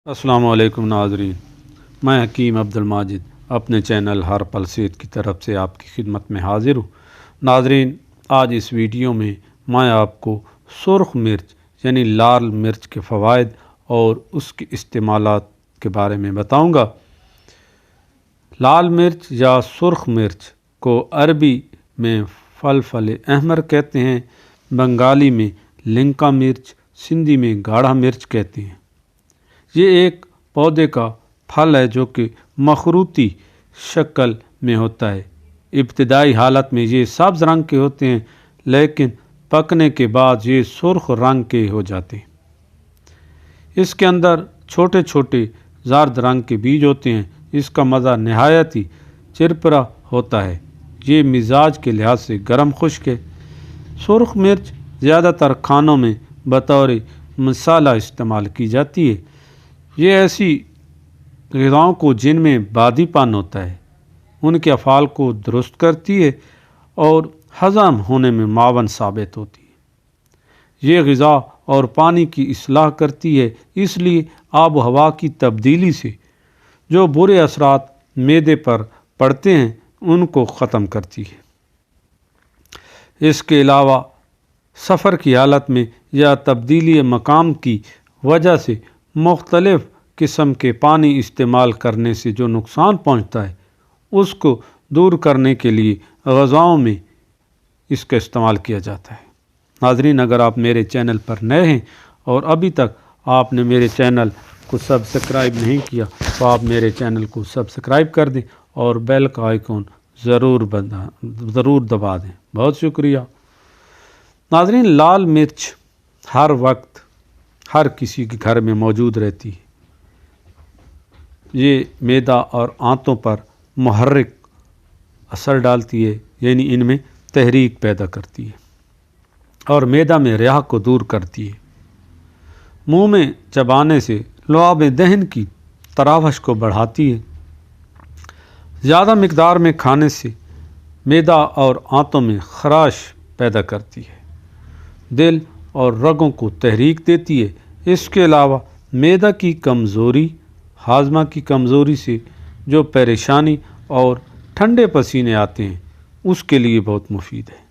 السلام علیکم ناظرین، میں حکیم عبدالماجد اپنے چینل ہر پل صحت کی طرف سے آپ کی خدمت میں حاضر ہوں۔ ناظرین، آج اس ویڈیو میں آپ کو سرخ مرچ یعنی لال مرچ کے فوائد اور اس کے استعمالات کے بارے میں بتاؤں گا۔ لال مرچ یا سرخ مرچ کو عربی میں فلفل احمر کہتے ہیں، بنگالی میں لنکا مرچ، سندھی میں گاڑھا مرچ کہتے ہیں۔ یہ ایک پودے کا پھل ہے جو کہ مخروطی شکل میں ہوتا ہے۔ ابتدائی حالت میں یہ سبز رنگ کے ہوتے ہیں، لیکن پکنے کے بعد یہ سرخ رنگ کے ہو جاتے ہیں۔ اس کے اندر چھوٹے چھوٹے زرد رنگ کے بیج ہوتے ہیں۔ اس کا مزہ نہایت ہی چرپرا ہوتا ہے۔ یہ مزاج کے لحاظ سے گرم خشک ہے۔ سرخ مرچ زیادہ تر کھانوں میں بطور مسالہ استعمال کی جاتی ہے۔ یہ ایسی غذاؤں کو جن میں بادی پن ہوتا ہے، ان کے افعال کو درست کرتی ہے اور ہضم ہونے میں معاون ثابت ہوتی ہے۔ یہ غذا اور پانی کی اصلاح کرتی ہے، اس لیے آب و ہوا کی تبدیلی سے جو برے اثرات معدے پر پڑتے ہیں ان کو ختم کرتی ہے۔ اس کے علاوہ سفر کی حالت میں یا تبدیلی مقام کی وجہ سے مختلف قسم کے پانی استعمال کرنے سے جو نقصان پہنچتا ہے، اس کو دور کرنے کے لیے غذاؤں میں اس کا استعمال کیا جاتا ہے۔ ناظرین، اگر آپ میرے چینل پر نئے ہیں اور ابھی تک آپ نے میرے چینل کو سبسکرائب نہیں کیا تو آپ میرے چینل کو سبسکرائب کر دیں اور بیل کا آئیکن ضرور دبا دیں۔ بہت شکریہ۔ ناظرین، لال مرچ ہر وقت ہر کسی کے گھر میں موجود رہتی ہے۔ یہ معدہ اور آنتوں پر محرک اثر ڈالتی ہے، یعنی ان میں تحریک پیدا کرتی ہے اور معدہ میں ریا کو دور کرتی ہے۔ منہ میں چبانے سے لعاب دہن کی تراوش کو بڑھاتی ہے۔ زیادہ مقدار میں کھانے سے معدہ اور آنتوں میں خراش پیدا کرتی ہے، دل اور رگوں کو تحریک دیتی ہے۔ اس کے علاوہ معدہ کی کمزوری، ہاضمہ کی کمزوری سے جو پریشانی اور ٹھنڈے پسینے آتے ہیں اس کے لیے بہت مفید ہے۔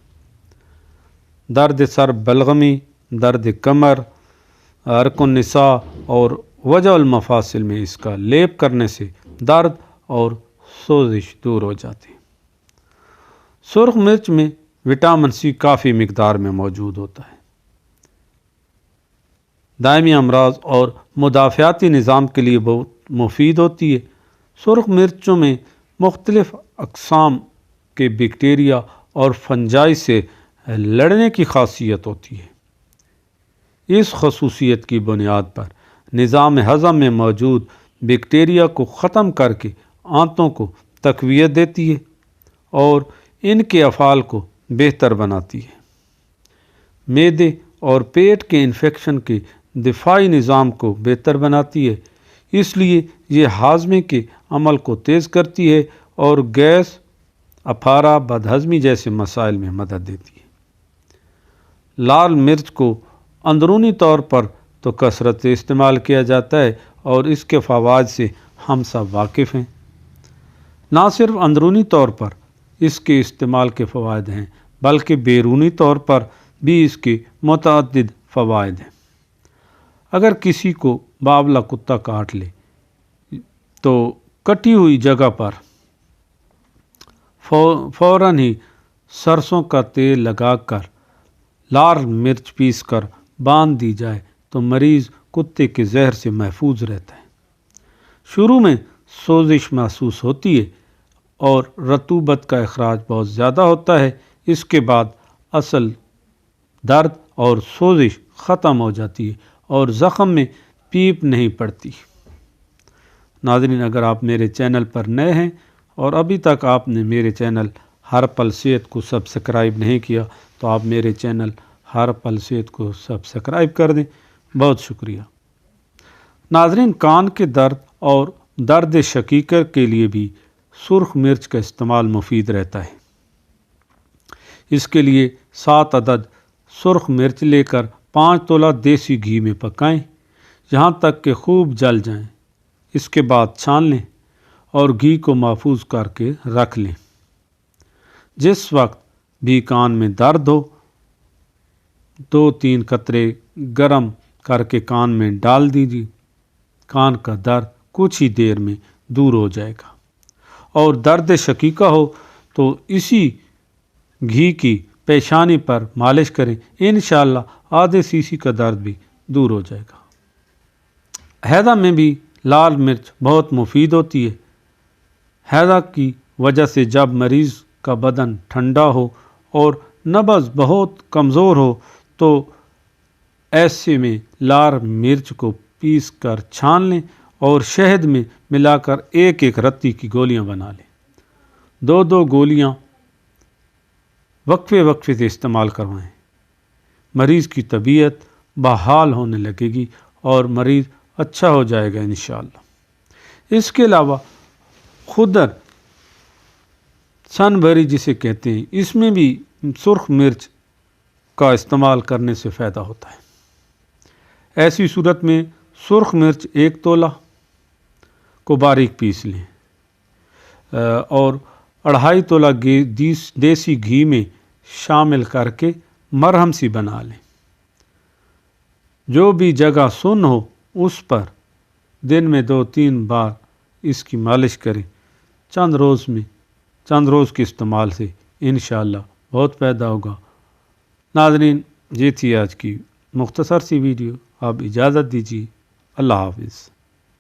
درد سر، بلغمی، درد کمر، عرق النساء اور وجع المفاصل میں اس کا لیپ کرنے سے درد اور سوزش دور ہو جاتی ہے۔ سرخ مرچ میں وٹامن سی کافی مقدار میں موجود ہوتا ہے۔ دائمی امراض اور مدافعاتی نظام کے لیے بہت مفید ہوتی ہے۔ سرخ مرچوں میں مختلف اقسام کے بیکٹیریا اور فنجائی سے لڑنے کی خاصیت ہوتی ہے۔ اس خصوصیت کی بنیاد پر نظام ہضم میں موجود بیکٹیریا کو ختم کر کے آنتوں کو تقویت دیتی ہے اور ان کے افعال کو بہتر بناتی ہے۔ معدے اور پیٹ کے انفیکشن کے دفاعی نظام کو بہتر بناتی ہے، اس لیے یہ ہاضمے کے عمل کو تیز کرتی ہے اور گیس، اپارہ، بدہضمی جیسے مسائل میں مدد دیتی ہے۔ لال مرچ کو اندرونی طور پر تو کثرت سے استعمال کیا جاتا ہے اور اس کے فوائد سے ہم سب واقف ہیں۔ نہ صرف اندرونی طور پر اس کے استعمال کے فوائد ہیں بلکہ بیرونی طور پر بھی اس کے متعدد فوائد ہیں۔ اگر کسی کو باولا کتا کاٹ لے تو کٹی ہوئی جگہ پر فوراً ہی سرسوں کا تیل لگا کر لال مرچ پیس کر باندھ دی جائے تو مریض کتے کے زہر سے محفوظ رہتا ہے۔ شروع میں سوزش محسوس ہوتی ہے اور رطوبت کا اخراج بہت زیادہ ہوتا ہے۔ اس کے بعد اصل درد اور سوزش ختم ہو جاتی ہے اور زخم میں پیپ نہیں پڑتی۔ ناظرین، اگر آپ میرے چینل پر نئے ہیں اور ابھی تک آپ نے میرے چینل ہر پل صحت کو سبسکرائب نہیں کیا تو آپ میرے چینل ہر پل صحت کو سبسکرائب کر دیں۔ بہت شکریہ۔ ناظرین، کان کے درد اور درد شقیقہ کے لیے بھی سرخ مرچ کا استعمال مفید رہتا ہے۔ اس کے لیے 7 عدد سرخ مرچ لے کر 5 تولہ دیسی گھی میں پکائیں۔ یہاں تک کہ خوب جل جائیں۔ اس کے بعد چھان لیں اور گھی کو محفوظ کر کے رکھ لیں۔ جس وقت بھی کان میں درد ہو 2-3 قطرے گرم کر کے کان میں ڈال دیجیے۔ کان کا درد کچھ ہی دیر میں دور ہو جائے گا۔ اور درد شقیقہ ہو تو اسی گھی کی پیشانی پر مالش کریں، انشاءاللہ آدھے cc کا درد بھی دور ہو جائے گا۔ ہیضہ میں بھی لال مرچ بہت مفید ہوتی ہے۔ ہیضہ کی وجہ سے جب مریض کا بدن ٹھنڈا ہو اور نبض بہت کمزور ہو تو ایسے میں لال مرچ کو پیس کر چھان لیں اور شہد میں ملا کر 1-1 رتی کی گولیاں بنا لیں۔ 2-2 گولیاں وقفے وقفے سے استعمال کروائیں۔ مریض کی طبیعت بحال ہونے لگے گی اور مریض اچھا ہو جائے گا انشاءاللہ۔ اس کے علاوہ خدر سن بری جسے کہتے ہیں، اس میں بھی سرخ مرچ کا استعمال کرنے سے فائدہ ہوتا ہے۔ ایسی صورت میں سرخ مرچ 1 تولہ کو باریک پیس لیں اور 2.5 تولہ دیسی گھی میں شامل کر کے مرہم سی بنا لیں۔ جو بھی جگہ سن ہو اس پر دن میں 2-3 بار اس کی مالش کریں۔ چند روز کے استعمال سے انشاءاللہ بہت فائدہ ہوگا۔ ناظرین، یہ تھی آج کی مختصر سی ویڈیو۔ آپ اجازت دیجیے۔ اللہ حافظ۔